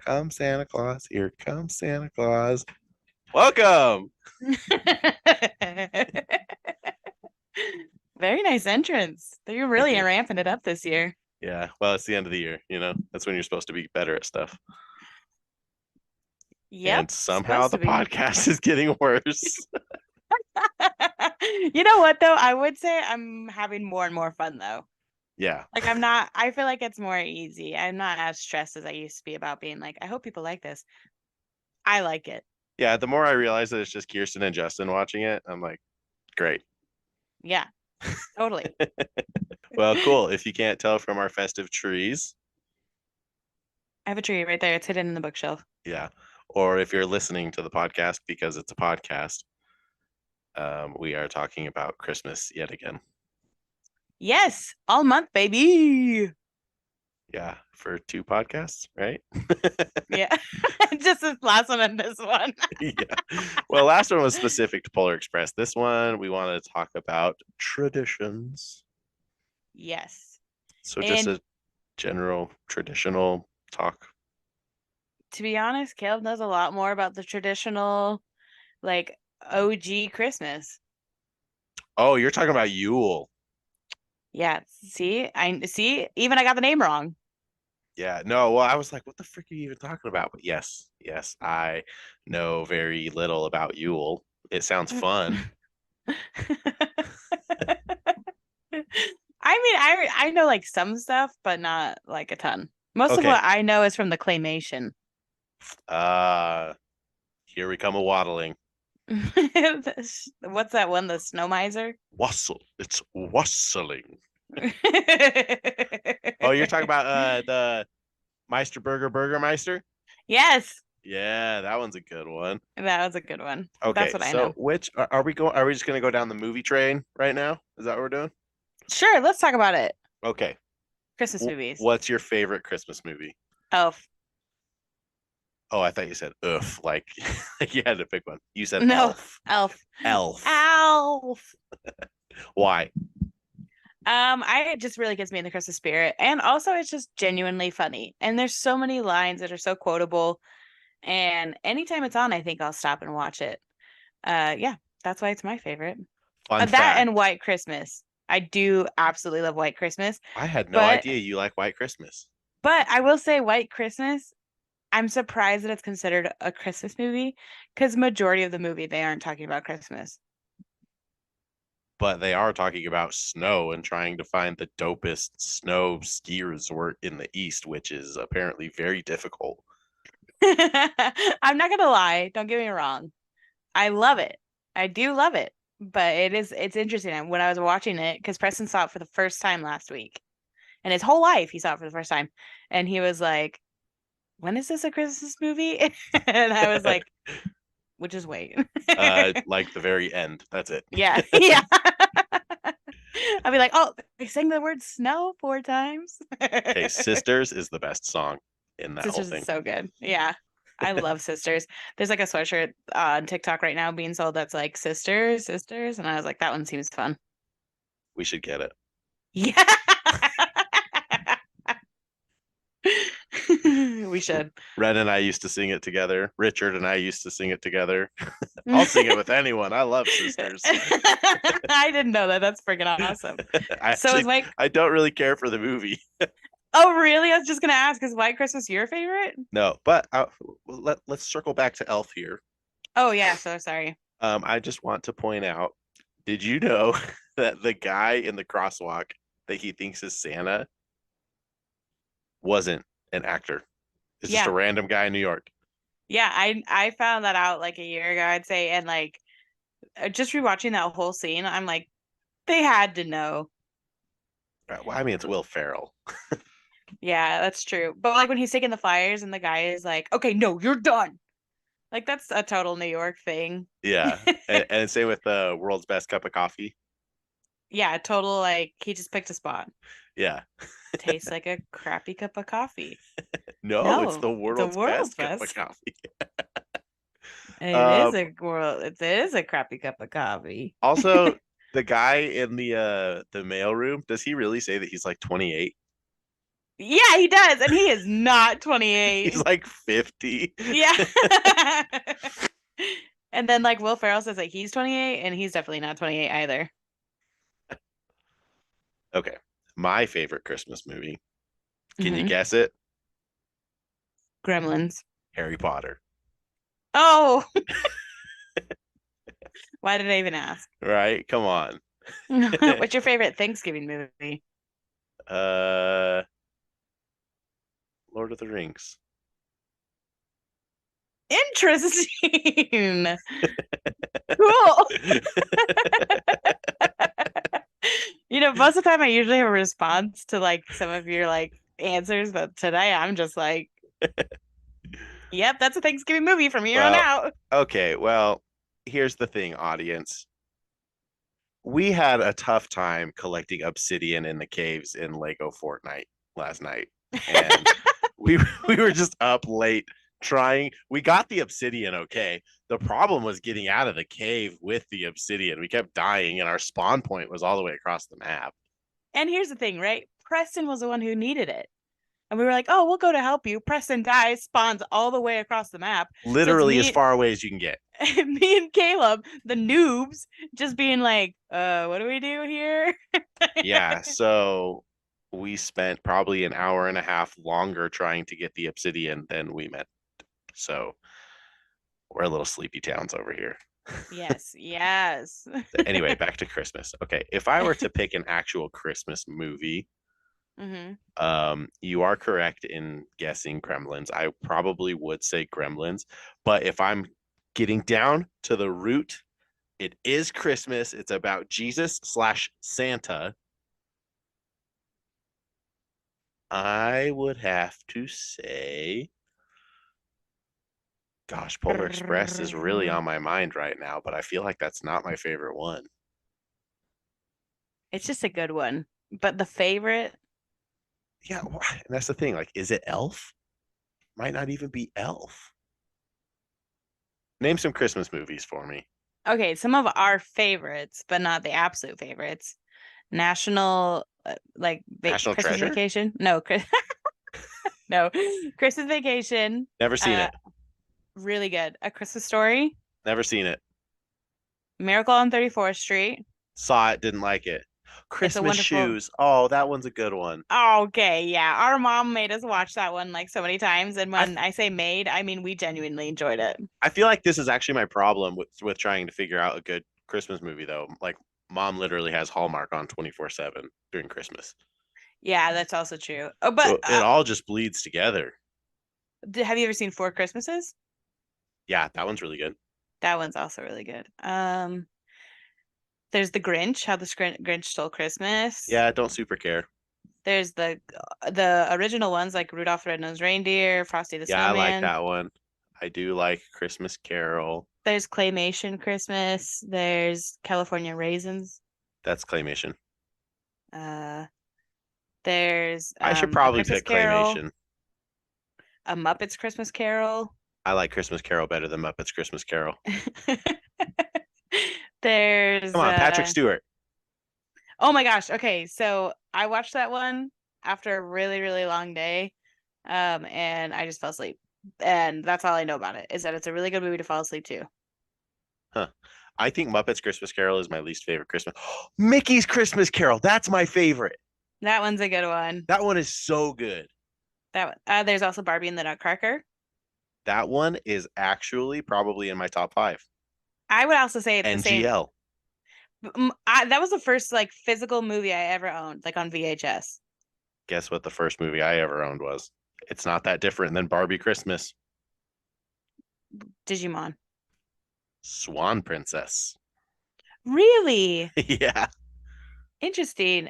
comes Santa Claus. Here comes Santa Claus. Welcome. Very nice entrance. You're Thank really you. ramping it up this year. Yeah. Well, it's the end of the year. That's when you're supposed to be better at stuff. Yep, And somehow supposed the to be. podcast is getting worse. You know what though? I would say I'm having more and more fun though. Yeah. Like I'm not, I feel like it's more easy. I'm not as stressed as I used to be about being like, I hope people like this. I like it. Yeah. The more I realize that it's just Kirsten and Justin watching it, I'm like, great. Yeah, totally. Well, I cool. If you can't tell from our festive trees, have a tree right there. It's hidden in the bookshelf. yeah. Or if you're listening to the podcast because it's a podcast, we are talking about Christmas yet again. Yes, all month, baby. Yeah, for two podcasts, right? Yeah. Just this last one and this one. Yeah. Well, last one was specific to Polar Express. This one we want to talk about traditions. Yes. So just And a general traditional talk. to be honest, Caleb knows a lot more about the traditional, like OG Christmas. Oh, you're talking about Yule. Yeah. See, even I got the name wrong. Yeah, no, well, I was like, what the frick are you even talking about? But yes, I know very little about Yule. It sounds fun. I know like some stuff, but not like a ton. Most of Okay. what I know is from the claymation. Uh Here we come a waddling. What's that one? The snow miser? Wassle. It's wassling. Oh, you're talking about the Meisterburger Burgermeister? Yes, Yeah, that one's a good one. that was a good one. That's Okay, what I so know. which are we going? Are we just gonna go down the movie train right now? Is that what we're doing? Sure, let's talk about it. Okay. Christmas movies. What's your favorite Christmas movie? Elf. Oh, I thought you said oof, like like you had to pick one. You said No, Elf. Elf. Elf. Elf. Why? It just really gets me in the Christmas spirit. And also it's just genuinely funny. And there's so many lines that are so quotable. And anytime it's on, I think I'll stop and watch it. Yeah, that's why it's my favorite. Fun That and fact. White Christmas. I do absolutely love White Christmas, I had no but idea you like White Christmas. I will say White Christmas, I'm surprised that it's considered a Christmas movie because majority of the movie they aren't talking about Christmas. But they are talking about snow and trying to find the dopest snow ski resort in the East, which is apparently very difficult. I'm not gonna lie, don't get me wrong. I love it. I do love it. But it's interesting. And when I was watching it, because Preston saw it for the first time last week. And his whole life he saw it for the first time. And he was like, when is this a Christmas movie? And I was like, "We'll just wait." Like the very end. That's it. Yeah, yeah. I'll be like, oh, they sang the word snow 4 times. Okay, Sisters is the best song in that whole Sisters is thing. so good. Yeah. I love Sisters. There's like a sweatshirt on TikTok right now being sold that's like Sisters, Sisters. And I was like, that one seems fun. We should get it. Yeah. We should. Red and I used to sing it together. Richard and I used to sing it together. I'll sing it with anyone. I love Sisters. I didn't know that. That's freaking awesome. I So is actually Mike. I don't really care for the movie. Oh, really? I was just gonna ask, is White Christmas your favorite? No, but let's circle back to Elf here. Oh yeah, so sorry. I just want to point out, did you know that the guy in the crosswalk that he thinks is Santa wasn't an actor? It's just a Yeah. random guy in New York. Yeah, I found that out like a year ago, I'd say, and like just rewatching that whole scene, I'm like, they had to know. Well, I mean, it's Will Ferrell. Yeah, that's true. But like when he's taking the flyers and the guy is like, okay, no, you're done. Like that's a total New York thing. Yeah, and same with the world's best cup of coffee. Yeah, total like he just picked a spot. Yeah, Tastes like a crappy cup of coffee. no, it's No, the it's the world's world's best cup of best. coffee. It Um, is a world. It is a crappy cup of coffee. Also, the guy in the mail room, does he really say that he's like 28? Yeah, he does, and he is not He's 28. like 50. Yeah. And then like Will Ferrell says like he's 28 and he's definitely not 28 either. Okay. My favorite Christmas movie. Can you Hmm. guess it? Gremlins. Harry Potter. Oh, why did I even ask? Right? Come on. What's your favorite Thanksgiving movie? uh Lord of the Rings. Interesting. Cool. Most of the time I usually have a response to like some of your like answers, but today I'm just like, yep, that's a Thanksgiving movie from here on Well, out. okay. Well, here's the thing, audience. We had a tough time collecting obsidian in the caves in Lego Fortnite last night. And we we were just up late trying. We got the obsidian okay. The problem was getting out of the cave with the obsidian. We kept dying and our spawn point was all the way across the map. And here's the thing, right? Preston was the one who needed it. And we were like, oh, we'll go to help you. Preston dies, spawns all the way across the map. So it's Literally as far away as you can get. me and Caleb, the noobs, just being like, what do we do here? Yeah, so we spent probably an hour and a half longer trying to get the obsidian than we meant. So we're a little sleepy towns over here. Yes, yes. Anyway, back to Christmas. Okay, if I were to pick an actual Christmas movie, Hmm. you are correct in guessing Gremlins. I probably would say Gremlins, but if I'm getting down to the root, it is Christmas. It's about Jesus slash Santa. I would have to say, gosh, Polar Express is really on my mind right now, but I feel like that's not my favorite one. It's just a good one. But the favorite, Yeah, and that's the thing. Like, is it Elf? Might not even be Elf. Name some Christmas movies for me. okay, some of our favorites, but not the absolute favorites. National, like National Christmas Treasure? Vacation. No, no, Christmas Vacation. Never seen Uh, it. really good. A Christmas Story. Never seen it. Miracle on 34th Street. Saw it, didn't like it. It's a Christmas wonderful. Shoes. Oh, that one's a good one. Okay, yeah. Our mom made us watch that one like so many times, and I when I say made, I mean we genuinely enjoyed it. I feel like this is actually my problem with trying to figure out a good Christmas movie though. Like mom literally has Hallmark on 24/7 during Christmas. Yeah, that's also true. Oh, but So it all just bleeds together. have you ever seen Four Christmases? Yeah, that one's really good. That one's also really good. There's The Grinch, How the Grinch Stole Christmas. Yeah, don't super care. There's the original ones like Rudolph the Red-Nosed Reindeer, Frosty the Yeah, I like Snowman. that one. I do like Christmas Carol. There's Claymation Christmas. There's California Raisins. That's claymation. Uh, there's I should A probably Christmas pick Carol, claymation. A Muppets Christmas Carol. I like Christmas Carol better than Muppets Christmas Carol. Come There's on, Patrick Stewart. oh my gosh. Okay, so I watched that one after a really, really long day. And I just fell asleep. And that's all I know about it, is that it's a really good movie to fall asleep to. Huh. I think Muppets Christmas Carol is my least favorite Christmas. Mickey's Christmas Carol. That's my favorite. That one's a good one. That one is so good. That one. There's also Barbie and the Nutcracker. That one is actually probably in my top five. I would also say it's the same. NGL. That was the first like physical movie I ever owned, like on VHS. Guess what the first movie I ever owned was? It's not that different than Barbie Christmas. Digimon. Swan Princess. Really Yeah. interesting.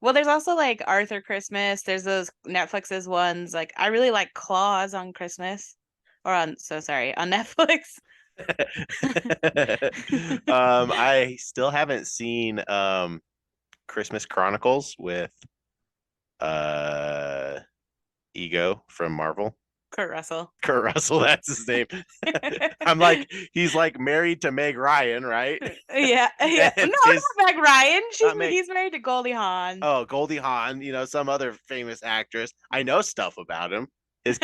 Well, there's also like Arthur Christmas. There's those Netflix's ones. Like I really like Claus on Christmas, or on so sorry on Netflix. I still haven't seen Christmas Chronicles with uh Ego from Marvel. Kurt Russell. Kurt Russell, that's his name. I'm like, he's like married to Meg Ryan, right? Yeah, yeah. No, And not his Meg Ryan. not Meg. He's married to Goldie Hawn. Oh, Goldie Hawn, some other famous actress. I know stuff about him. His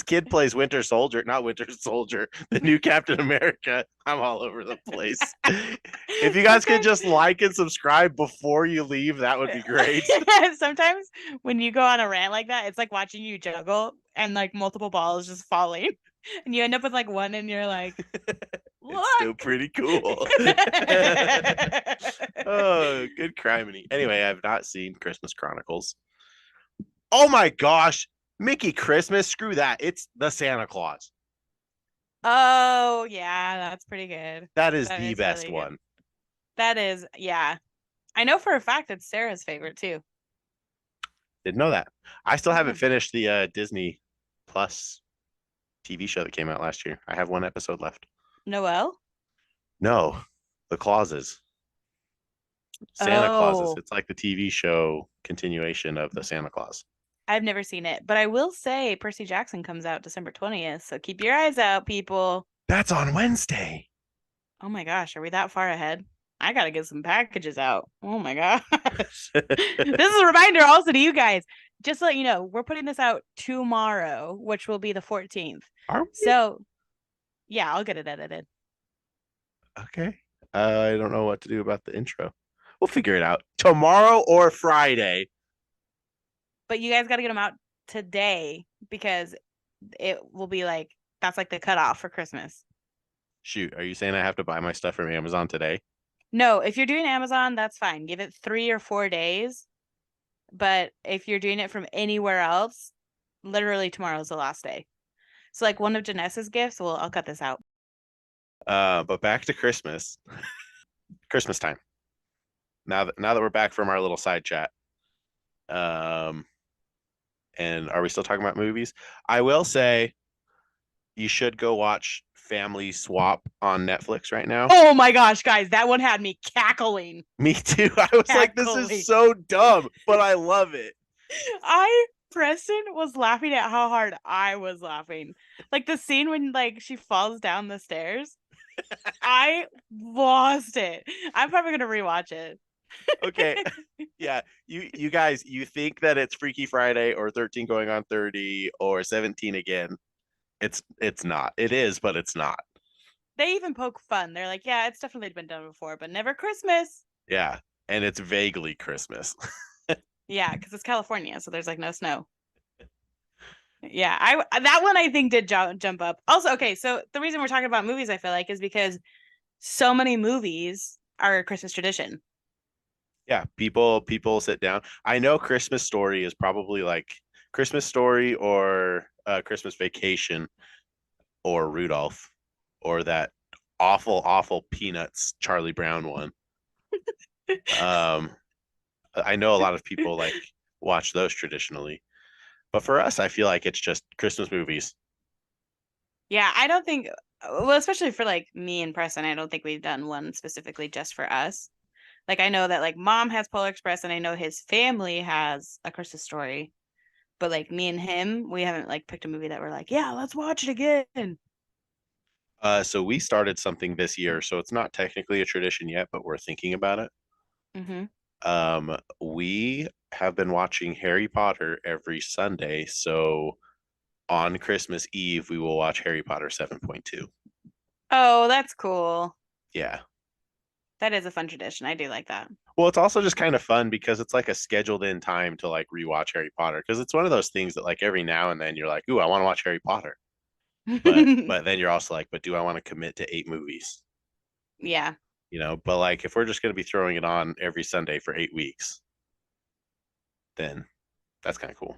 kid plays Winter Soldier, not Winter Soldier, the new Captain America. I'm all over the place. If you guys could Sometimes, just like and subscribe before you leave, that would be great. sometimes when you go on a rant like that, it's like watching you juggle and like multiple balls just falling, and you end up with like one, and you're like, It's still look. pretty cool. Oh, good criminy. Anyway, I've not seen Christmas Chronicles. Oh my gosh, Mickey Christmas, screw that. It's the Santa Claus. Oh yeah, that's pretty good. That is That the is best really good. one. That is, yeah. I know for a fact it's Sarah's favorite too. Didn't know that. I still haven't Yeah. finished the Disney Plus TV show that came out last year. I have one episode left. Noel? No, the Clauses. Santa Clauses. Oh, It's like the TV show continuation of the Santa Claus. I've never seen it, but I will say Percy Jackson comes out December 20th, so keep your eyes out, people. That's on Wednesday. Oh my gosh, are we that far ahead? I gotta get some packages out. Oh my gosh. This is a reminder also to you guys. Just to let you know, we're putting this out tomorrow, which will be the 14th. Are we? So, yeah, I'll get it edited. Okay. I don't know what to do about the intro. We'll figure it out tomorrow or Friday. But you guys got to get them out today because it will be like that's like the cutoff for Christmas. Shoot, are you saying I have to buy my stuff from Amazon today? No, if you're doing Amazon, that's fine. Give it 3 or 4 days. But if you're doing it from anywhere else, literally tomorrow is the last day. So like one of Janessa's gifts, well, I'll cut this out. But back to Christmas. Christmas time. Now that we're back from our little side chat. And are we still talking about movies? I will say you should go watch Family Swap on Netflix right now. Oh my gosh, guys, that one had me cackling. Me too. I was like, this Cackling. is so dumb, but I love it. Preston was laughing at how hard I was laughing. Like the scene when like she falls down the stairs. I lost it. I'm probably gonna rewatch it. Okay. Yeah. You guys, you think that it's Freaky Friday or 13 going on 30 or 17 again. It's not. It is, but it's not. They even poke fun. They're like, yeah, it's definitely been done before, but never Christmas. Yeah. And it's vaguely Christmas. Yeah, because it's California, so there's like no snow. Yeah, I that one I think did jump up. Also, okay, so the reason we're talking about movies, I feel like, is because so many movies are a Christmas tradition. Yeah, people sit down. I know Christmas Story is probably like Christmas Story or Christmas Vacation or Rudolph or that awful Peanuts Charlie Brown one. Um, I know a lot of people like watch those traditionally, but for us, I feel like it's just Christmas movies. Yeah, I don't think, well, especially for like me and Preston, I don't think we've done one specifically just for us. Like I know that like mom has Polar Express and I know his family has A Christmas Story. But like me and him, we haven't like picked a movie that we're like, yeah, let's watch it again. So we started something this year, so it's not technically a tradition yet, but we're thinking about it. Mm-hmm. We have been watching Harry Potter every Sunday, so on Christmas Eve we will watch Harry Potter 7.2. Oh, that's cool. Yeah. That is a fun tradition. I do like that. Well, it's also just kind of fun because it's like a scheduled in time to like rewatch Harry Potter because it's one of those things that like every now and then you're like, "Ooh, I want to watch Harry Potter." But then you're also like, "But do I want to commit to 8 movies?" Yeah. But like if we're just going to be throwing it on every Sunday for 8 weeks, then that's kind of cool.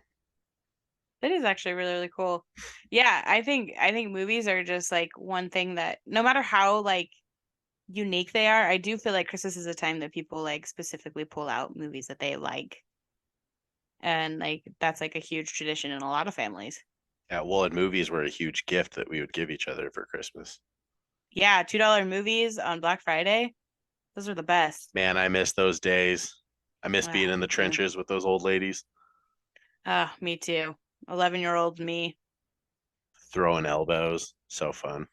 That is actually really, really cool. Yeah, I think movies are just like one thing that no matter how like unique they are, I do feel like Christmas is a time that people like specifically pull out movies that they like. And like that's like a huge tradition in a lot of families. Yeah, well, and movies were a huge gift that we would give each other for Christmas. Yeah, $2 movies on Black Friday. Those are the best. Man, I miss those days. I miss being Ah, in the me too. trenches with those old ladies. Ah, me too. 11-year-old me. throwing elbows. So fun.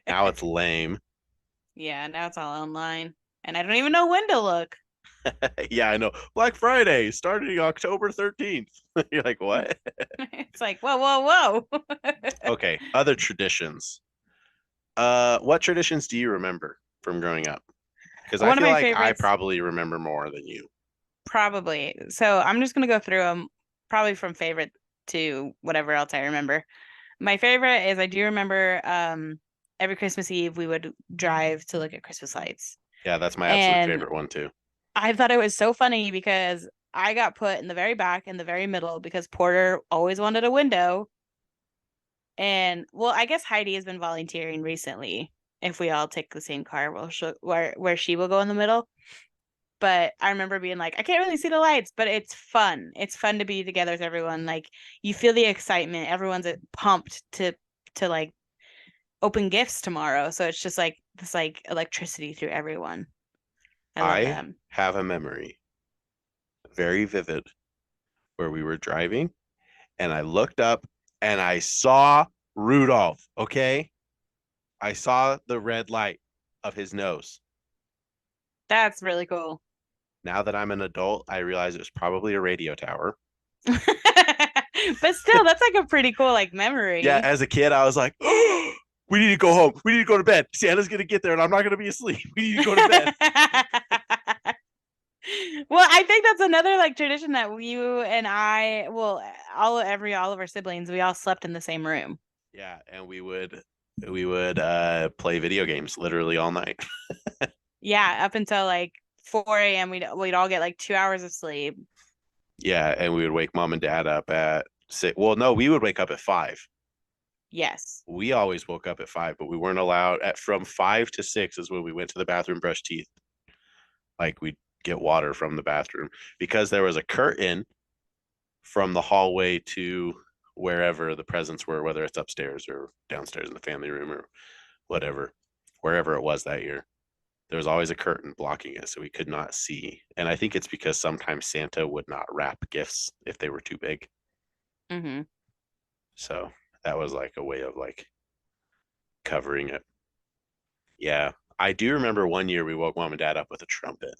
Now it's lame. Yeah, now it's all online. And I don't even know when to look. Yeah, I know. Black Friday starting October 13th. You're like, what? It's like, whoa, whoa, whoa. Okay, other traditions. What traditions do you remember from growing up? Because I One of feel my like I favorites, probably remember more than you. probably. So I'm just gonna go through them, probably from favorite to whatever else I remember. My favorite is I do remember every Christmas Eve we would drive to look at Christmas lights. Yeah, that's my absolute And favorite one too. I thought it was so funny because I got put in the very back in the very middle because Porter always wanted a window. And well, I guess Heidi has been volunteering recently. If we all take the same car, where she will go in the middle. But I remember being like, I can't really see the lights, but it's fun. It's fun to be together with everyone. Like you feel the excitement. Everyone's pumped to like open gifts tomorrow. So it's just like this like electricity through everyone. I love I that. have a memory, very vivid, where we were driving and I looked up and I saw Rudolph. Okay. I saw the red light of his nose. That's really cool. Now that I'm an adult, I realize it was probably a radio tower. But still, that's like a pretty cool like Yeah, memory. as a kid, I was like, oh, we need to go home. We need to go to bed. Santa's going to get there and I'm not going to be asleep. We need to go to bed. Well, I think that's another like tradition that you and I, well, all of our siblings, we all slept in the same room. Yeah, and we would play video games literally all night. Yeah, up until like 4 a.m. We'd all get like 2 hours of sleep. Yeah, and we would wake mom and dad up at 6. Well, no, we would wake up at 5. Yes. We always woke up at 5, but we weren't allowed at from 5 to 6 is when we went to the bathroom, brush teeth. Like we'd get water from the bathroom because there was a curtain from the hallway to wherever the presents were, whether it's upstairs or downstairs in the family room or whatever, wherever it was that year. There was always a curtain blocking it, so we could not see. And I think it's because sometimes Santa would not wrap gifts if they were too big. Mm-hmm. So that was like a way of like covering it. Yeah. I do remember one year we woke mom and dad up with a trumpet.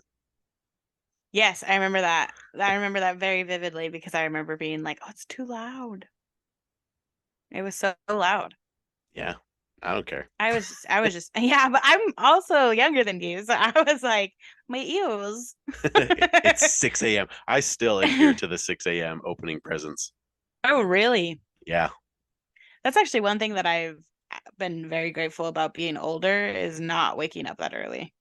Yes, I remember that. I remember that very vividly because I remember being like, "Oh, it's too loud." It was so loud. Yeah. I don't care. I was just, yeah, but I'm also younger than you, so I was like, my ears. It's 6 a.m. I still adhere to the 6 a.m. opening presents. Oh, really? Yeah. That's actually one thing that I've been very grateful about being older is not waking up that early.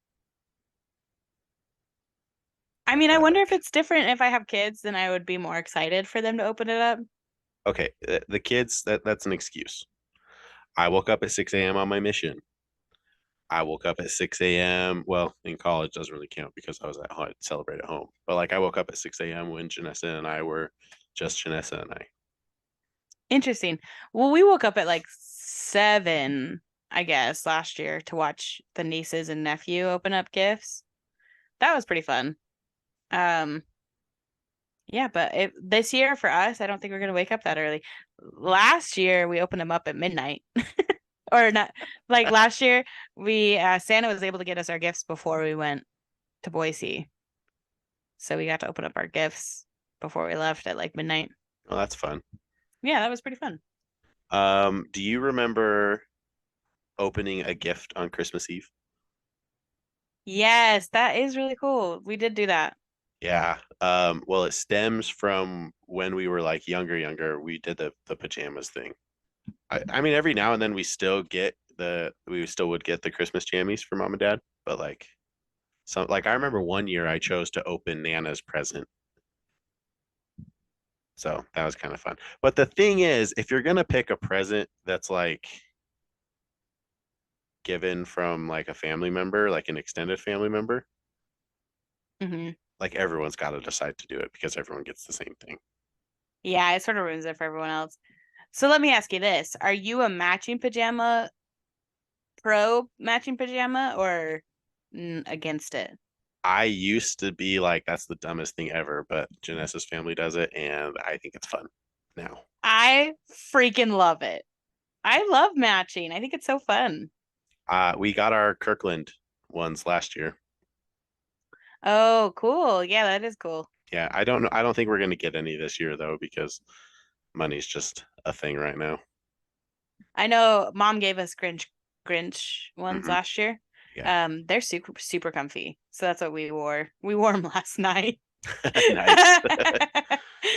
I mean, I wonder if Like, it's different if I have kids, then I would be more excited for them to open it up. okay, the kids, that's an excuse. I woke up at 6 a.m. on my mission. I woke up at 6 a.m. Well, in college doesn't really count because I was at home, I'd celebrate at home. But like I woke up at 6 a.m. when Janessa and I were just Janessa and I. Interesting. Well, we woke up at like 7, I guess, last year to watch the nieces and nephew open up gifts. That was pretty fun. Um, yeah, but this year for us, I don't think we're gonna wake up that early. Last year we opened them up at midnight. Or not like last year we Santa was able to get us our gifts before we went to Boise. So we got to open up our gifts before we left at like midnight. Oh, that's fun. Yeah, that was pretty fun. Do you remember opening a gift on Christmas Eve? Yes, that is really cool. We did do that. Yeah. Well, it stems from when we were like younger. We did the pajamas thing. I mean, every now and then we still would get the Christmas jammies for mom and dad, but like like I remember one year I chose to open Nana's present. So that was kind of fun. But the thing is, if you're gonna pick a present that's like given from like a family member, like an extended family member, Hmm. like everyone's got to decide to do it because everyone gets the same thing. Yeah, it sort of ruins it for everyone else. So let me ask you this. Are you a matching pajama or against it? I used to be like, that's the dumbest thing ever, but Janessa's family does it, and I think it's fun now. I freaking love it. I love matching. I think it's so fun. We got our Kirkland ones last year. Oh, cool. Yeah, that is cool. Yeah, I don't know. I don't think we're gonna get any this year though because money's just a thing right now. I know mom gave us Grinch ones Hmm. last year. Yeah, They're super comfy. So that's what we wore. We wore them last night. nice.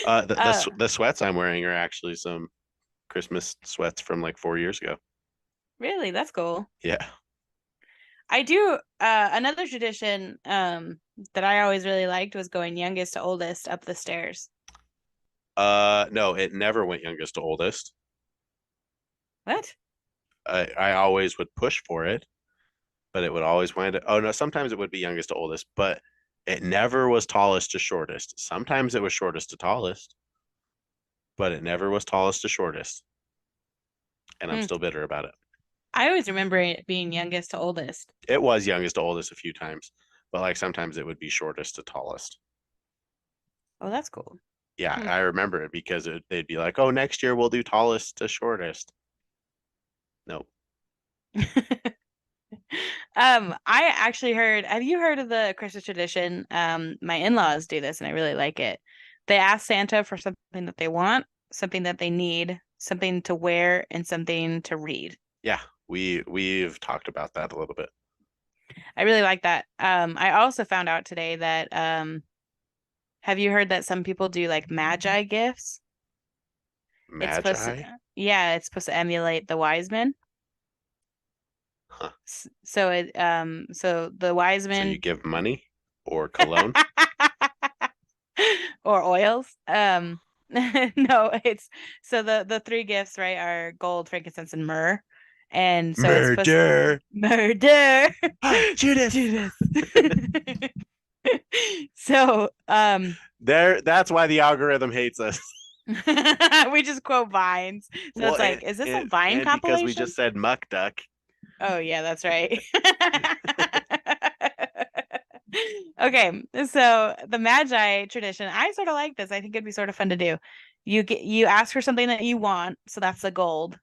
Uh, The sweats I'm wearing are actually some Christmas sweats from like 4 years ago. really, that's cool. Yeah. I do another tradition that I always really liked was going youngest to oldest up the stairs. No, it never went youngest to oldest. What? I always would push for it, but it would always wind up. Oh no, sometimes it would be youngest to oldest, but it never was tallest to shortest. Sometimes it was shortest to tallest, but it never was tallest to shortest, and I'm Hmm. still bitter about it. I always remember it being youngest to oldest. It was youngest to oldest a few times, but like sometimes it would be shortest to tallest. Oh, that's cool. Yeah, Hmm. I remember it because they'd be like, "Oh, next year we'll do tallest to shortest." Nope. I actually heard, have you heard of the Christmas tradition? My in-laws do this and I really like it. They ask Santa for something that they want, something that they need, something to wear, and something to read. Yeah, we've talked about that a little bit. I really like that. I also found out today that have you heard that some people do like magi gifts? It's supposed to, Magi? yeah, it's supposed to emulate the wise men. Huh. So the wise So you men give money or cologne? or oils. No, it's so the three gifts, right, are gold, frankincense, and myrrh. And so it's supposed Murder. murder Judas. Judas. So There that's why the algorithm hates us. we just quote vines. So Well, it's like, is this a Vine and because we compilation? just said muck duck. Oh yeah, that's right. Okay, so the Magi tradition, I sort of like this. I think it'd be sort of fun to do. You ask for something that you want, so that's the gold.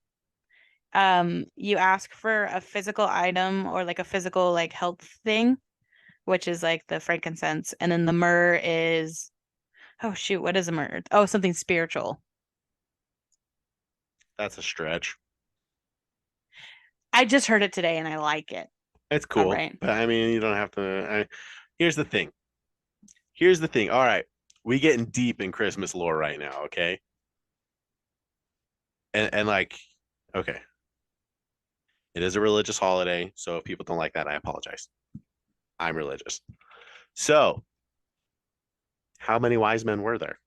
You ask for a physical item or like a physical like health thing, which is like the frankincense, and then the myrrh is, oh shoot, what is a myrrh? Oh, something spiritual. That's a stretch. I just heard it today and I like it. It's All cool, right. but I mean, you don't have to. Here's the thing. Here's the thing. All right, we getting deep in Christmas lore right now, okay? And like, okay, it is a religious holiday, so if people don't like that, I apologize. I'm religious. So, how many wise men were there?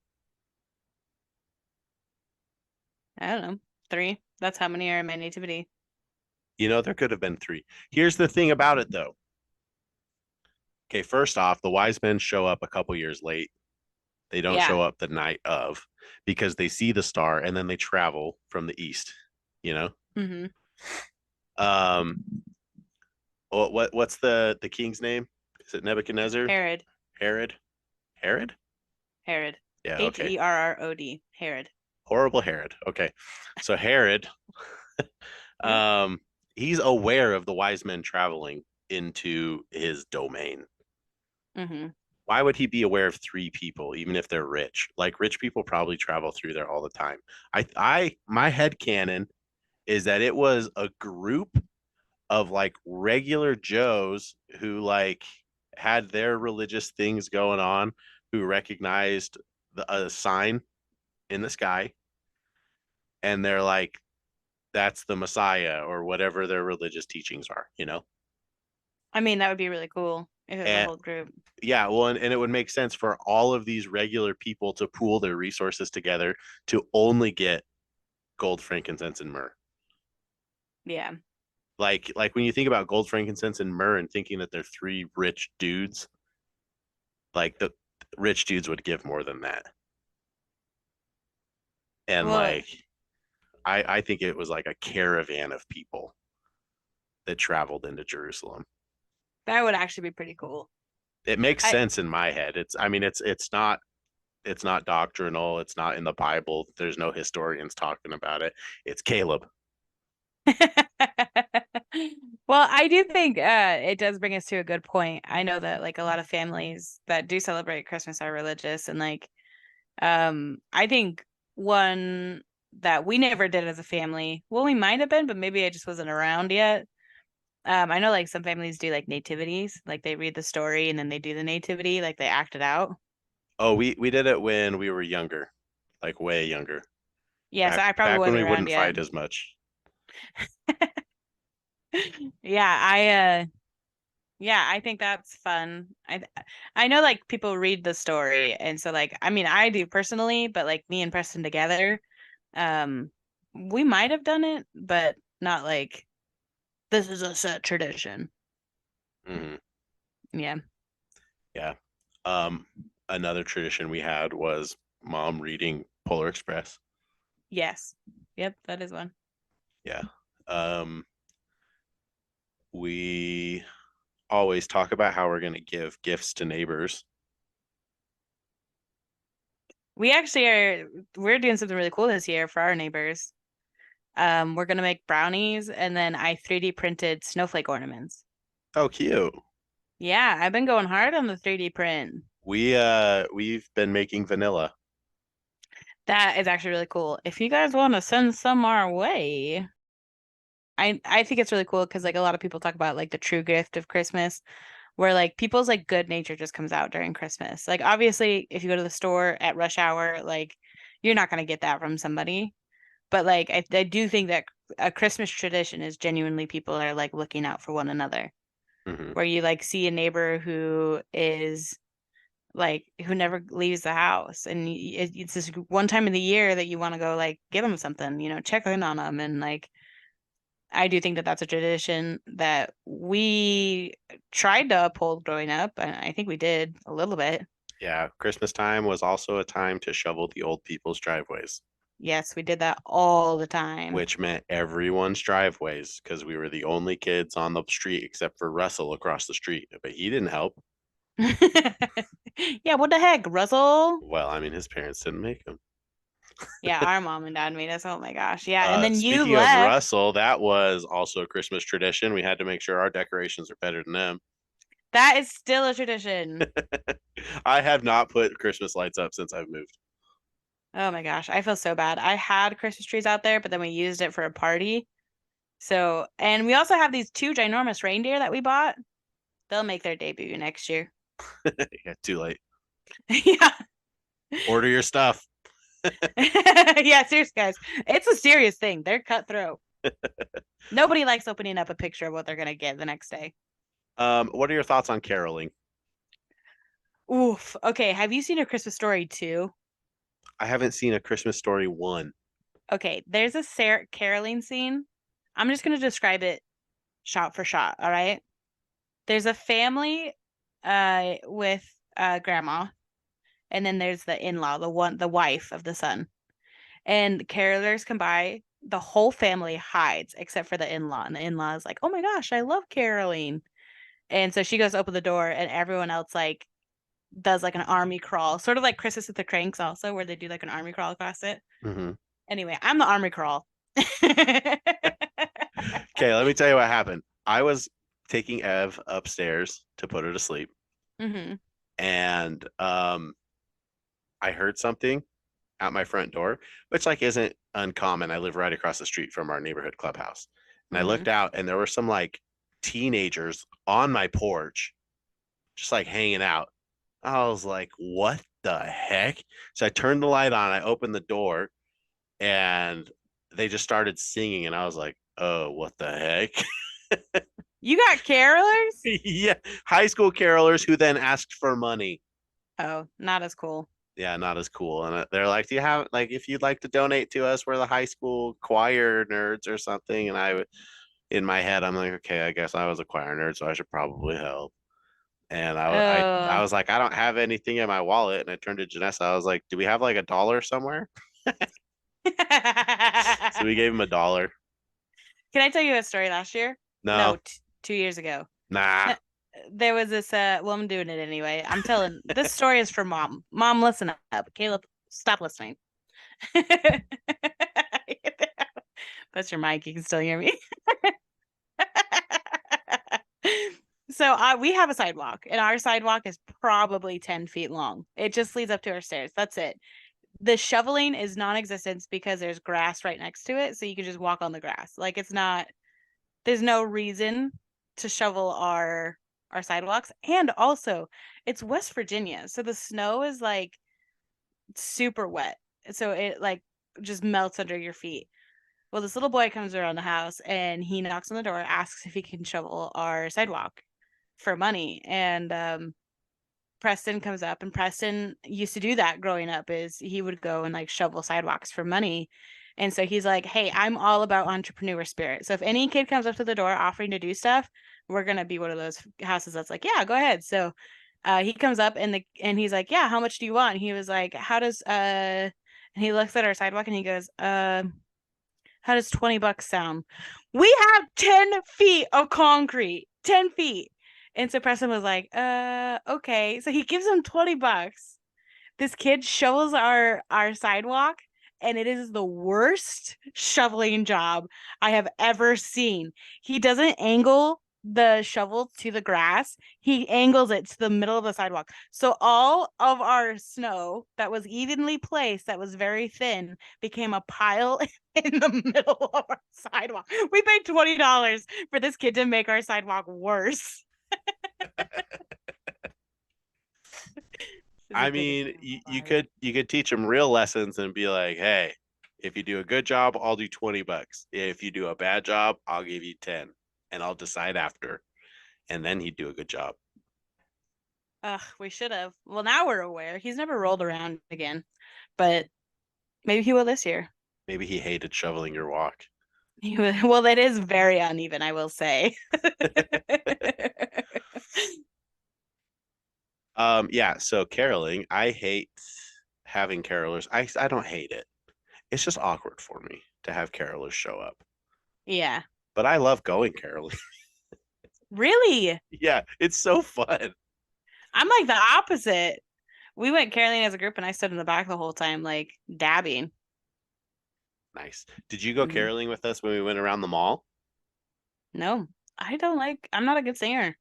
I don't know. Three. That's how many are in my nativity. You know, there could have been three. Here's the thing about it, though. Okay, first off, the wise men show up a couple years late. They don't Yeah. show up the night of because they see the star and then they travel from the east, you know? Mm-hmm. Um, what's the king's name? Is it Nebuchadnezzar? Herod. Herod? Herod? Herod. Yeah, okay. Herrod. Herod. Horrible Herod. Okay. So Herod, Yep. um, he's aware of the wise men traveling into his domain. Mm-hmm. Why would he be aware of three people, even if they're rich? Like rich people probably travel through there all the time. My head canon is that it was a group of like regular Joes who like had their religious things going on, who recognized a sign in the sky, and they're like, that's the Messiah or whatever their religious teachings are, you know? I mean, that would be really cool if it was a And whole group. yeah, well, and it would make sense for all of these regular people to pool their resources together to only get gold, frankincense, and myrrh. Yeah. Like when you think about gold, frankincense, and myrrh, and thinking that they're three rich dudes, like the rich dudes would give more than that. And Well, like I think it was like a caravan of people that traveled into Jerusalem. that would actually be pretty cool. It makes I sense in my head. It's I mean it's not It's not doctrinal. It's not in the Bible. There's no historians talking about it. It's Caleb. Well, I do think it does bring us to a good point. I know that like a lot of families that do celebrate Christmas are religious, and like I think one that we never did as a family, well, we might have been, but maybe I just wasn't around yet. I know like some families do like nativities, like they read the story and then they do the nativity, like they act it out. Oh, we did it when we were younger, like way younger. Yeah, so Back I probably back when wasn't we around wouldn't yet. fight as much. Yeah, yeah, I think that's fun. I know like people read the story, and so like I mean I do personally, but like me and Preston together, um we might have done it, but not like this is a set tradition. Hmm. Yeah. Yeah. Um, Another tradition we had was mom reading Polar Express. Yes. Yep, that is one. Yeah. Um, we always talk about how we're going to give gifts to neighbors. We actually we're doing something really cool this year for our neighbors. We're gonna make brownies and then I 3D printed snowflake ornaments. Oh, cute. Yeah, I've been going hard on the 3D print. We've been making vanilla. That is actually really cool. If you guys want to send some our way, I think it's really cool because like a lot of people talk about like the true gift of Christmas, where like people's like good nature just comes out during Christmas. Like obviously, if you go to the store at rush hour, like you're not gonna get that from somebody. But like I do think that a Christmas tradition is genuinely people are like looking out for one another. Hmm. Where you like see a neighbor who is like who never leaves the house, and it's this one time in the year that you want to go like give them something, check in on them, and like I do think that that's a tradition that we tried to uphold growing up, and I think we did a little bit. Yeah, Christmas time was also a time to shovel the old people's driveways, Yes, we did that all the time. which meant everyone's driveways because we were the only kids on the street except for Russell across the street. But he didn't help. Yeah, what the heck, Russell? Well, I mean, his parents didn't make him. Yeah, our mom and dad made us. Oh my gosh. Yeah, and then you Speaking of left. Russell, that was also a Christmas tradition. We had to make sure our decorations are better than them. That is still a tradition. I have not put Christmas lights up since I've moved. Oh my gosh, I feel so bad. I had Christmas trees out there, but then we used it for a party. So, and we also have these two ginormous reindeer that we bought. They'll make their debut next year. Yeah, too late. Yeah. Order your stuff. Yeah, seriously, guys. It's a serious thing. They're cutthroat. Nobody likes opening up a picture of what they're gonna get the next day. What are your thoughts on caroling? Oof. Okay, have you seen A Christmas Story 2? I haven't seen a Christmas Story one. Okay, there's a caroling scene. I'm just gonna describe it shot for shot, all right? There's a family with grandma, and then there's the in-law, the wife of the son. And carolers come by, the whole family hides except for the in-law. And the in-law is like, "Oh my gosh, I love caroling." And so she goes to open the door and everyone else like does like an army crawl, sort of like Christmas with the Cranks also, where they do like an army crawl across it. Mm-hmm. Anyway, I'm the army crawl. Okay, let me tell you what happened. I was taking Ev upstairs to put her to sleep, Hmm. and I heard something at my front door, which like isn't uncommon. I live right across the street from our neighborhood clubhouse. And I Hmm. looked out and there were some like teenagers on my porch, just like hanging out. I was like, what the heck? So I turned the light on, I opened the door, and they just started singing, and I was like, oh, what the heck? You got carolers? Yeah, high school carolers who then asked for money. Oh, not as cool. Yeah, not as cool. And they're like, "Do you have like if you'd like to donate to us, we're the high school choir nerds or something?" And in my head, I'm like, "Okay, I guess I was a choir nerd, so I should probably help." And I Oh. was like, "I don't have anything in my wallet." And I turned to Janessa. I was like, "Do we have like a dollar somewhere?" So we gave him a dollar. Can I tell you a story last year? No, No, 2 years ago. nah. there was this well, I'm doing it anyway. I'm telling this story is for mom. Mom, listen up. Caleb, stop listening. That's your mic. You can still hear me. So we have a sidewalk, and our sidewalk is probably 10 feet long. It just leads up to our stairs. That's it. The shoveling is non-existent because there's grass right next to it, so you can just walk on the grass. Like it's not. There's no reason to shovel our sidewalks, and also it's West Virginia, so the snow is like super wet, so it like just melts under your feet. Well, this little boy comes around the house and he knocks on the door, asks if he can shovel our sidewalk for money. And Preston comes up, and Preston used to do that growing up, is he would go and like shovel sidewalks for money. And so he's like, hey, I'm all about entrepreneur spirit. So if any kid comes up to the door offering to do stuff, we're gonna be one of those houses that's like, yeah, go ahead. So he comes up and he's like, yeah, how much do you want? And he was like, how does and he looks at our sidewalk and he goes, how does $20 sound? We have 10 feet of concrete. 10 feet. And so Preston was like, okay. So he gives him $20. This kid shovels our sidewalk, and it is the worst shoveling job I have ever seen. He doesn't angle the shovel to the grass. He angles it to the middle of the sidewalk. So all of our snow that was evenly placed, that was very thin, became a pile in the middle of our sidewalk. We paid $20 for this kid to make our sidewalk worse. I mean, you could teach them real lessons and be like, hey, if you do a good job, I'll do $20. If you do a bad job, I'll give you 10, and I'll decide after. And then he'd do a good job. Ugh, we should have. Well, now we're aware. He's never rolled around again, but maybe he will this year. Maybe he hated shoveling your walk. Well, that is very uneven, I will say. Yeah, so caroling, I hate having carolers. I don't hate it. It's just awkward for me to have carolers show up. Yeah. But I love going caroling. Really? Yeah, it's so fun. I'm like the opposite. We went caroling as a group and I stood in the back the whole time, like dabbing. Nice. Did you go Mhm. caroling with us when we went around the mall? No, I'm not a good singer.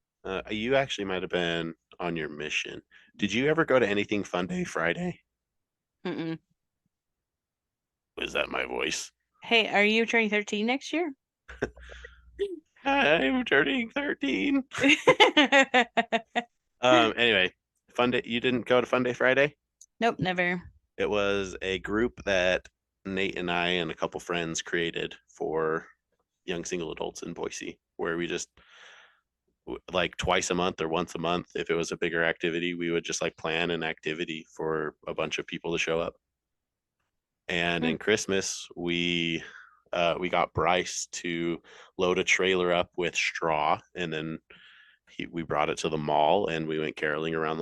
You actually might have been on your mission. Did you ever go to anything Fun Day Friday? Mm-mm. Was that my voice? Hey, are you turning 13 next year? I'm turning 13. Anyway, Fun Day, you didn't go to Fun Day Friday? Nope, never. It was a group that Nate and I and a couple friends created for young single adults in Boise, where we just like twice a month or once a month, if it was a bigger activity, we would just like plan an activity for a bunch of people to show up. And Hmm. in Christmas, we got Bryce to load a trailer up with straw, and then we brought it to the mall, and we went caroling around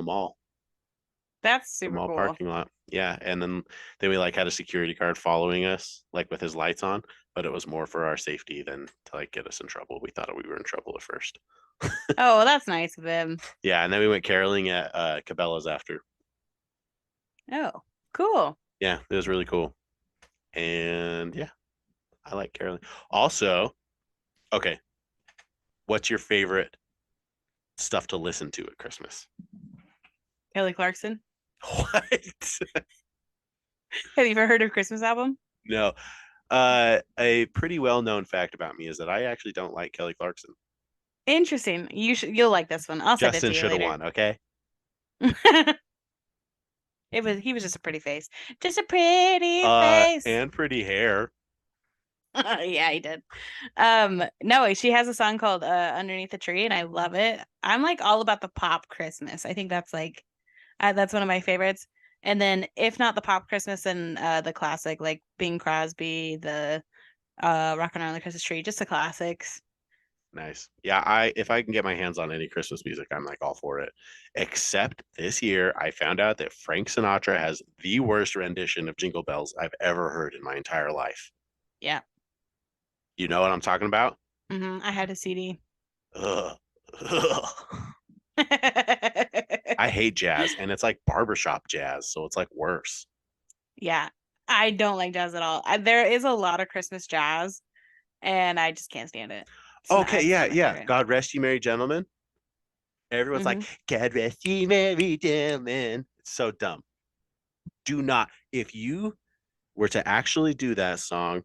That's the super mall cool. parking lot. Yeah, and then we like had a security guard following us, like with his lights on, but it was more for our safety than to like get us in trouble. We thought we were in trouble at first. Oh, well, that's nice of him. Yeah, and then we went caroling at Cabela's after. Oh, cool. Yeah, it was really cool. And yeah, I like caroling. Also, okay, what's your favorite stuff to listen to at Christmas? Kelly Clarkson. What? Have you ever heard of Christmas album? No. A pretty well-known fact about me is that I actually don't like Kelly Clarkson. Interesting. You'll like this one. I'll send it Justin to you should have later. won, okay? He was just a pretty face. Just a pretty face. And pretty hair. Yeah, he did. No, she has a song called Underneath the Tree, and I love it. I'm like all about the pop Christmas. I think that's like that's one of my favorites. And then if not the pop Christmas, then the classic like Bing Crosby, the Rockin' Around the Christmas Tree, just the classics. Nice. Yeah, I if I can get my hands on any Christmas music, I'm like all for it. Except this year, I found out that Frank Sinatra has the worst rendition of Jingle Bells I've ever heard in my entire life. Yeah. You know what I'm talking about? I had a CD. Ugh. Ugh. I hate jazz, and it's like barbershop jazz, so it's like worse. Yeah, I don't like jazz at all. There is a lot of Christmas jazz, and I just can't stand it. Okay, It's yeah, not my yeah. favorite. God rest you, merry gentlemen. Everyone's like, Hmm. God rest you, merry gentlemen. It's so dumb. Do not, if you were to actually do that song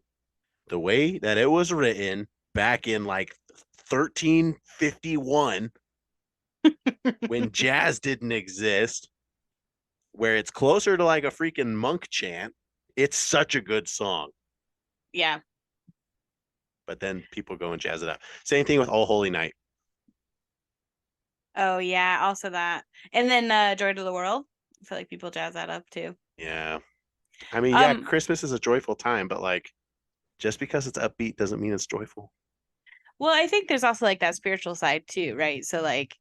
the way that it was written back in like 1351 when jazz didn't exist, where it's closer to like a freaking monk chant, it's such a good song. Yeah. But then people go and jazz it up. Same thing with All Holy Night. Oh yeah, also that. And then Joy to the World. I feel like people jazz that up too. Yeah. I mean, yeah, Um, Christmas is a joyful time, but like just because it's upbeat doesn't mean it's joyful. well, I think there's also like that spiritual side too, right? So like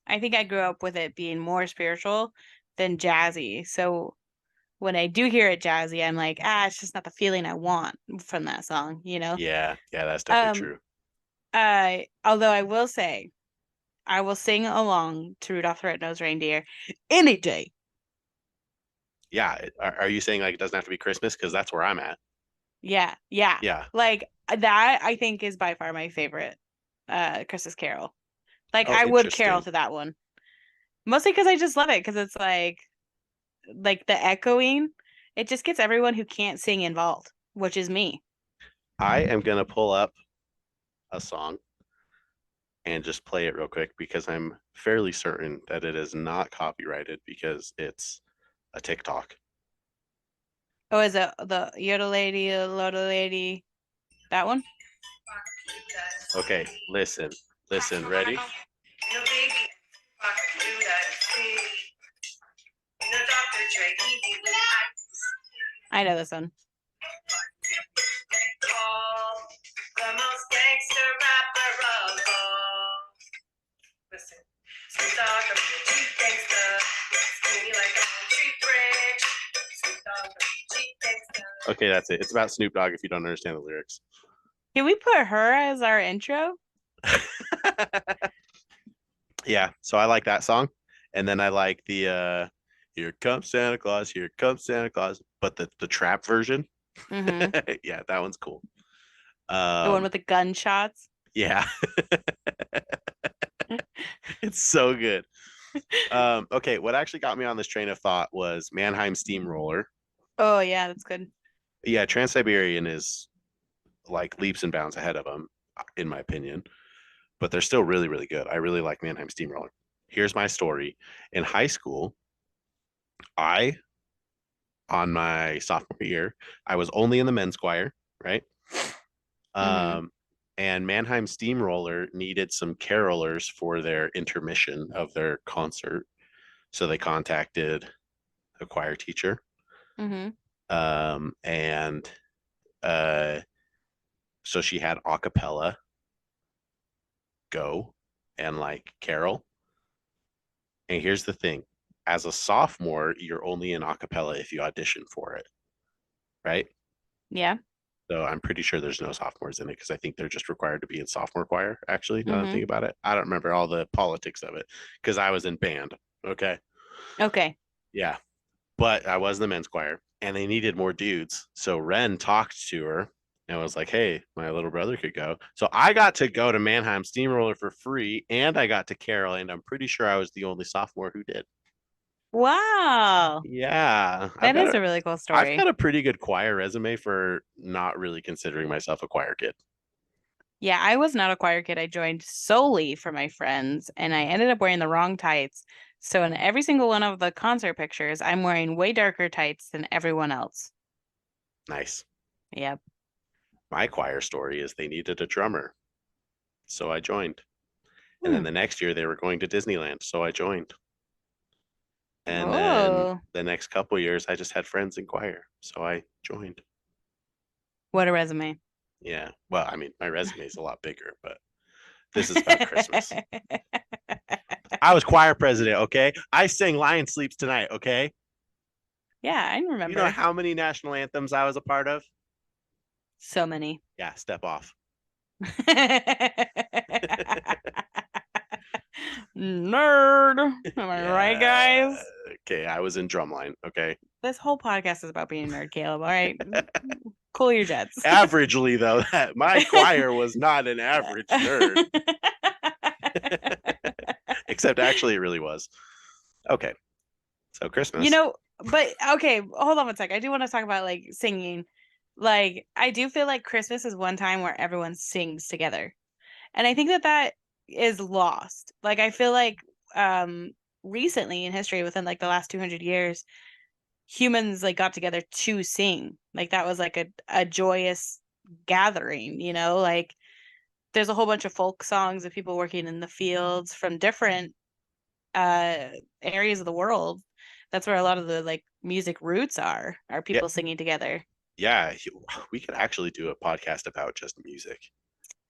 I think I grew up with it being more spiritual than jazzy. So when I do hear it jazzy, I'm like, it's just not the feeling I want from that song, you know? Yeah, yeah, that's definitely Um, true. although I will say, I will sing along to Rudolph the Red-Nosed Reindeer any day. Yeah, are you saying like it doesn't have to be Christmas? Because that's where I'm at. Yeah, yeah. Yeah. Like that I think is by far my favorite Christmas Carol. Like Oh, I would carol interesting. to that one. Mostly because I just love it because it's like the echoing, it just gets everyone who can't sing involved, which is me. I am gonna pull up a song and just play it real quick because I'm fairly certain that it is not copyrighted because it's a TikTok. Oh, is it the Yoda Lady, Loda Lady, that one? Okay, listen, listen, ready? I know this one. Okay, that's it. It's about Snoop Dogg if you don't understand the lyrics. Can we put her as our intro? Yeah, so I like that song. And then I like the Here Comes Santa Claus, Here Comes Santa Claus, but the trap version. Mm-hmm. Yeah, that one's cool. The one Um with the gunshots. yeah, it's so good. Okay, what actually got me on this train of thought was Mannheim Steamroller. Oh yeah, that's good. Yeah, Trans-Siberian is like leaps and bounds ahead of them, in my opinion, but they're still really, really good. I really like Mannheim Steamroller. Here's my story. In high school, I, on my sophomore year, I was only in the men's choir, right? Mm-hmm. Um, and Mannheim Steamroller needed some carolers for their intermission of their concert. So they contacted a choir teacher. Mm-hmm. And uh, so she had a cappella go and like carol. And here's the thing, as a sophomore, you're only in a cappella if you audition for it, right? Yeah. So I'm pretty sure there's no sophomores in it because I think they're just required to be in sophomore choir, actually, now that I Mm-hmm. think about it. I don't remember all the politics of it because I was in band. Okay. Okay. Yeah. But I was in the men's choir and they needed more dudes. So Ren talked to her and was like, hey, my little brother could go. So I got to go to Mannheim Steamroller for free and I got to carol. And I'm pretty sure I was the only sophomore who did. Wow. Yeah. That is a really cool I've got story. a pretty good choir resume for not really considering myself a choir kid. Yeah, I was not a choir kid. I joined solely for my friends, and I ended up wearing the wrong tights. So in every single one of the concert pictures, I'm wearing way darker tights than everyone else. Nice. Yep. My choir story is they needed a drummer. So I joined. And then Hmm. the next year they were going to Disneyland. So I joined. And then Oh, the next couple years I just had friends in choir. So I joined. what a resume. Yeah. Well, I mean, my resume is a lot bigger, but this is about Christmas. I was choir president, okay? I sang Lion Sleeps Tonight, okay? Yeah, I You know remember. how many national anthems I was a part of? So many. Yeah, step off. Nerd. Am I right, Yeah. guys? Okay, I was in drumline. Okay. This whole podcast is about being a nerd, Caleb. All right. Cool your jets. Averagely though, that my choir was not an average nerd. Except actually it really was. Okay. So You Christmas. know, but okay, hold on one sec. I do want to talk about like singing. Like, I do feel like Christmas is one time where everyone sings together. And I think that that is lost. Like, I feel like recently in history, within like the last 200 years, humans like got together to sing. Like, that was like a joyous gathering, you know? Like, there's a whole bunch of folk songs of people working in the fields from different uh areas of the world. That's where a lot of the like music roots are Yeah, people singing together. yeah. We could actually do a podcast about just music.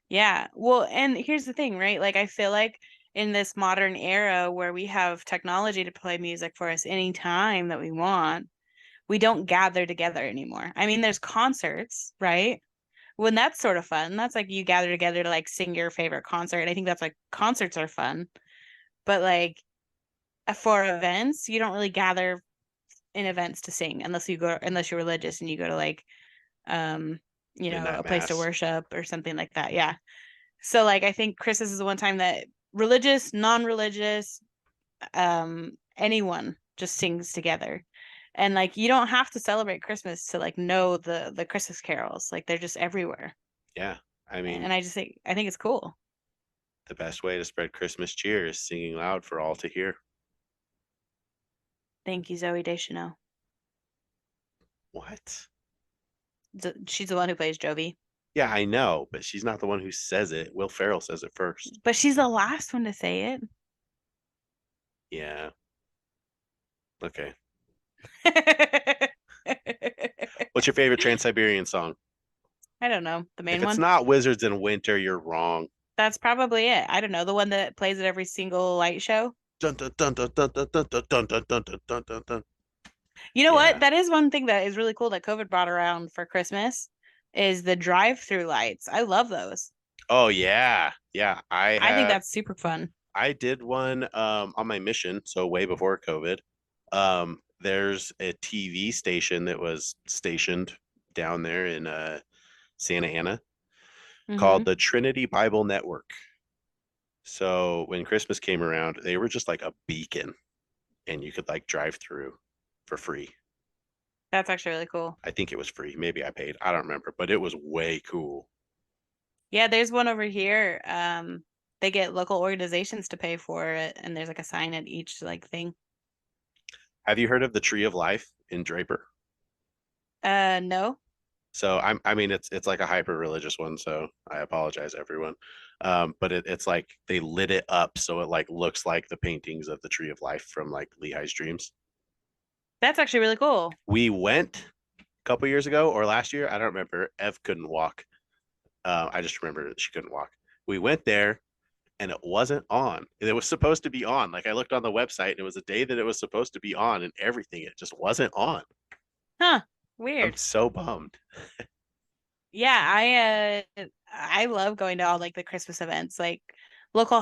Yeah. Well, and here's the thing, right? Like I feel like in this modern era where we have technology to play music for us anytime that we want, we don't gather together anymore. I mean, there's concerts, right? When that's sort of fun. That's like you gather together to like sing your favorite concert. And I think that's like concerts are fun. But like for events, you don't really gather in events to sing unless you're religious and you go to like um Midnight a place to mass. worship or something like that. Yeah. So like I think Christmas is the one time that religious, non-religious, anyone just sings together. And like you don't have to celebrate Christmas to like know the Christmas carols. Like they're just everywhere. Yeah. I mean, And I think it's cool. the best way to spread Christmas cheer is singing loud for all to hear. Thank you, Zoe Deschanel. What? She's the one who plays Jovi. Yeah, I know, but she's not the one who says it. Will Ferrell says it first. But she's the last one to say Yeah. Okay. it. What's your favorite Trans-Siberian song? I don't know. The If main it's one? not Wizards in Winter, you're wrong. That's probably it. I don't know. The one that plays at every single light show. Dun, dun, dun, dun, dun, dun, dun, dun, dun, dun, dun, dun, dun, dun. You know what? Yeah. That is one thing that is really cool that COVID brought around for Christmas is the drive-through lights. I love those. Oh yeah. Yeah. I think that's super fun. I did one on my mission, so way before COVID. There's a TV station that was stationed down there in Santa Ana called Hmm. the Trinity Bible Network. So when Christmas came around, they were just like a beacon and you could like drive through for free. That's actually really cool. I think it was free. Maybe I paid. I don't remember, but it was way cool. Yeah, there's one over here. They get local organizations to pay for it, and there's like a sign at each like thing. Have you heard of the Tree of Life in Draper? No. So I mean, it's like a hyper religious one. So I apologize, everyone. But it's like they lit it up so it like looks like the paintings of the Tree of Life from like Lehi's Dreams. That's actually really cool. We went a couple years ago or last year. I don't remember. Ev couldn't walk. I just remember that she couldn't walk. We went there and it wasn't on. It was supposed to be on. Like I looked on the website and it was a day that it was supposed to be on and everything. It just wasn't on. Huh. I'm Weird. so bummed. Yeah, I love going to all like the Christmas events. Like local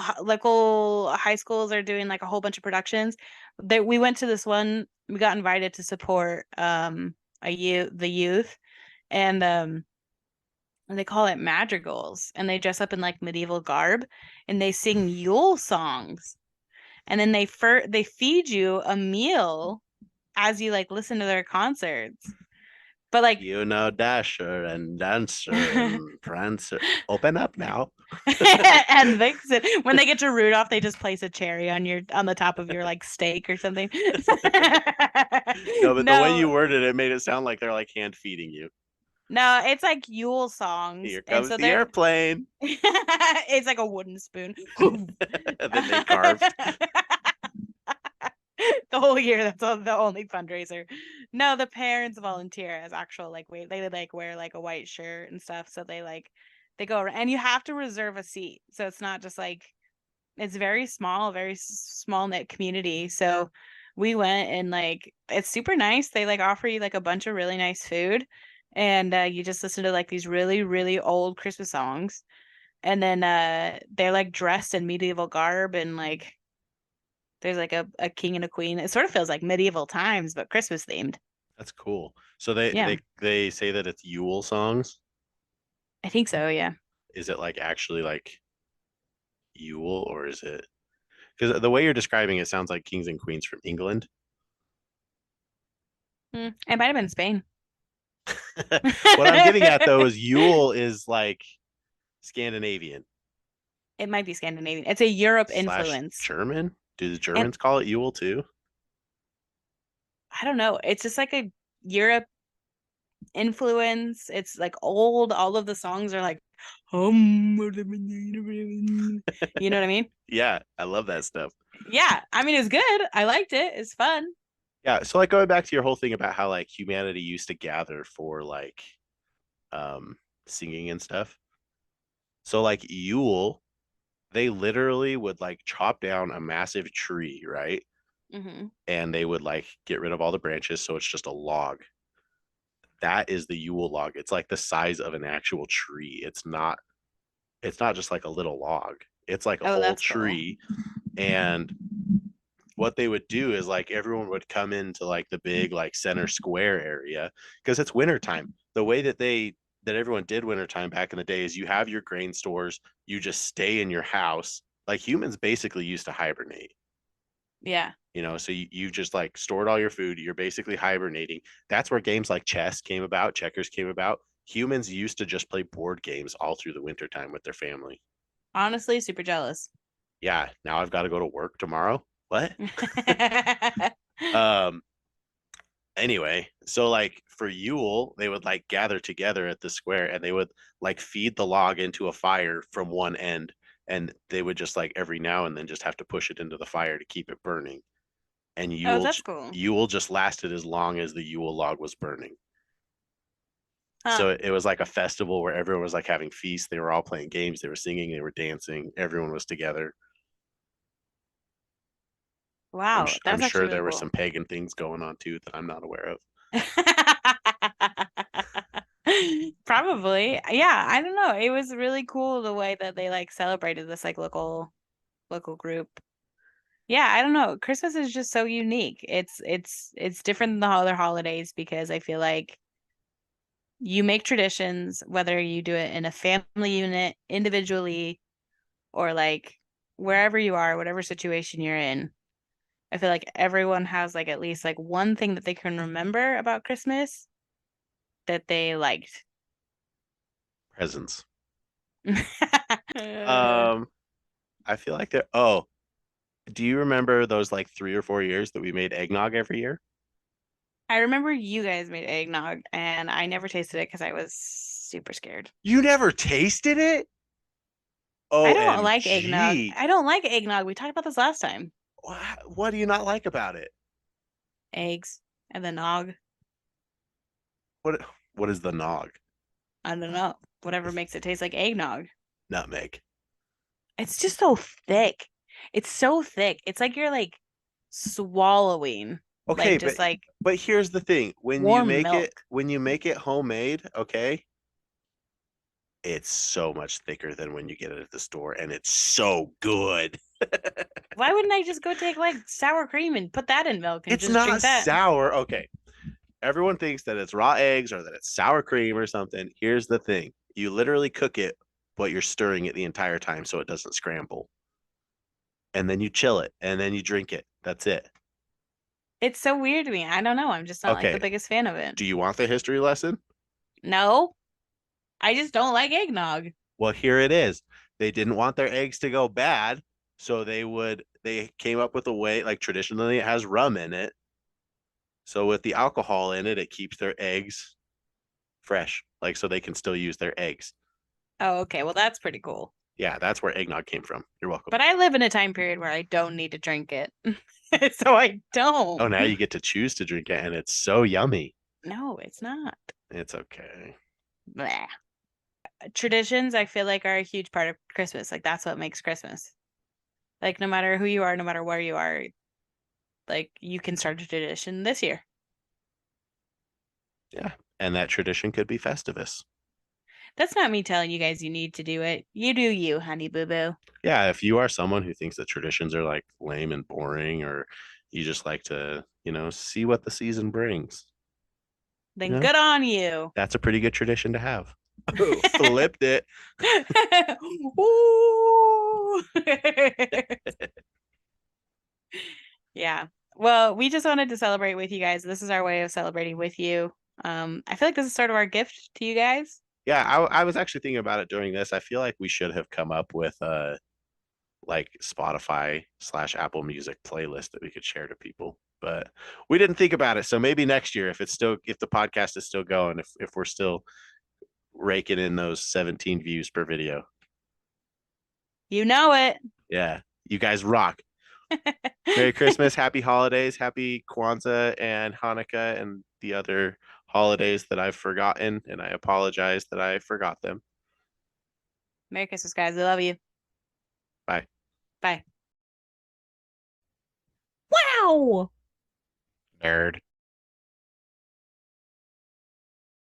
high schools are doing like a whole bunch of productions. That we went to this one, we got invited to support the youth and they call it madrigals and they dress up in like medieval garb and they sing Yule songs. And then they feed you a meal as you like listen to their concerts. But like You know, Dasher and Dancer and Prancer. Open up now. and Vixen. When they get to Rudolph, they just place a cherry on the top of your like steak or something. No, but the way you No, worded it made it sound like they're like hand feeding you. no, it's like Yule songs, Here and comes so the they're airplane it's like a wooden spoon. that they carved. The whole year, that's the only fundraiser. No, the parents volunteer as actual like wait, they like wear like a white shirt and stuff, so they go around, and you have to reserve a seat, so it's not just like it's very small, very small knit community. So we went and like it's super nice. They like offer you like a bunch of really nice food, and you just listen to like these really really old Christmas songs. And then they're like dressed in medieval garb and like there's like a king and a queen. It sort of feels like medieval times, but Christmas themed. That's cool. So they Yeah, they they say that it's Yule songs. I think so. Yeah. Is it like actually like Yule or is it because the way you're describing it sounds like kings and queens from England. It might have been Spain. What I'm getting at though is Yule is like Scandinavian It might be Scandinavian. It's a Europe slash influence. German. Do the And Germans call it Yule too? I don't know. It's just like a Europe influence. It's like old. All of the songs are like, you know what I mean? Yeah, I love that stuff. Yeah. I mean, it's good. I liked it. It's fun. Yeah, so like going back to your whole thing about how like humanity used to gather for like um singing and stuff. So like Yule, they literally would like chop down a massive tree, right? Hmm. And they would like get rid of all the branches, so it's just a log. That is the Yule log. It's like the size of an actual tree. It's not just like a little log. It's like a Oh, whole that's cool. tree. And what they would do is like everyone would come into like the big like center square area because it's wintertime. The way that everyone did wintertime back in the day is you have your grain stores, you just stay in your house. Like humans basically used to hibernate, Yeah. so you just like stored all your food, you're basically hibernating. That's where games like chess came about, checkers came about. Humans used to just play board games all through the wintertime with their family. Honestly, super jealous. Yeah, now I've got to go to work tomorrow. What? um anyway, so like for Yule, they would like gather together at the square and they would like feed the log into a fire from one end, and they would just like every now and then just have to push it into the fire to keep it burning. And Oh, that's cool. Yule just lasted as long as the Yule log was burning. Huh. So it was like a festival where everyone was like having feasts. They were all playing games. They were singing. They were dancing. Everyone was together. Wow, I'm that's sure actually really there were cool. some pagan things going on too that I'm not aware of. Probably. Yeah, I don't know. It was really cool the way that they like celebrated this like local group. Yeah, I don't know. Christmas is just so unique. It's different than the other holidays because I feel like you make traditions, whether you do it in a family unit, individually, or like wherever you are, whatever situation you're in. I feel like everyone has like at least like one thing that they can remember about Christmas that they liked. Presents. I Um, I feel like there. Oh, do you remember those like 3 or 4 years that we made eggnog every year? remember you guys made eggnog and I never tasted it because I was super scared. You never tasted it? I don't like eggnog. OMG. I don't like eggnog. We talked about this last time. What do you not like about it? Eggs and the nog. What what is the nog? I don't know. Whatever makes it taste like eggnog. Nutmeg. It's just so thick. It's so thick. It's like you're like swallowing Okay, like just like but here's the thing. warm milk. When you make it homemade, okay, it's so much thicker than when you get it at the store and it's so good. Why wouldn't I just go take like sour cream and put that in milk and It's just not drink that? sour. Okay. Everyone thinks that it's raw eggs or that it's sour cream or something. Here's the thing. You literally cook it, but you're stirring it the entire time so it doesn't scramble. And then you chill it and then you drink it. That's it. It's so weird to me. I don't know. I'm just not like Okay. the biggest fan of it. Do you want the history lesson? No, I just don't like eggnog. Well, here it is. They didn't want their eggs to go bad, so they came up with a way, like traditionally it has rum in it. So with the alcohol in it, it keeps their eggs fresh, like so they can still use their eggs. Oh, okay. Well, that's pretty cool. Yeah, that's where eggnog came from. You're welcome. But I live in a time period where I don't need to drink it. So I Oh, don't. now you get to choose to drink it, and it's so yummy. No, it's not. It's okay. Bleh. Traditions, I feel like, are a huge part of Christmas. Like that's what makes Christmas. Like no matter who you are, no matter where you are, like you can start a tradition this year. Yeah, and that tradition could be Festivus. That's not me telling you guys you need to do it. You do you, honey boo boo. Yeah, if you are someone who thinks that traditions are like lame and boring, or you just like to, see what the season brings, you Then know, good on you. that's a pretty good tradition to have. Oh, flipped it. Ooh. Yeah. Well, we just wanted to celebrate with you guys. This is our way of celebrating with you. I feel like this is sort of our gift to you guys. Yeah, I was actually thinking about it during this. I feel like we should have come up with like Spotify/Apple Music playlist that we could share to people. But we didn't think about it. So maybe next year, if the podcast is still going, if we're still raking in those 17 views per video. You know it. Yeah. You guys rock. Merry Christmas, happy holidays, happy Kwanzaa and Hanukkah and the other holidays that I've forgotten, and I apologize that I forgot them. Merry Christmas, guys. I love you. Bye. Bye. Wow. Nerd.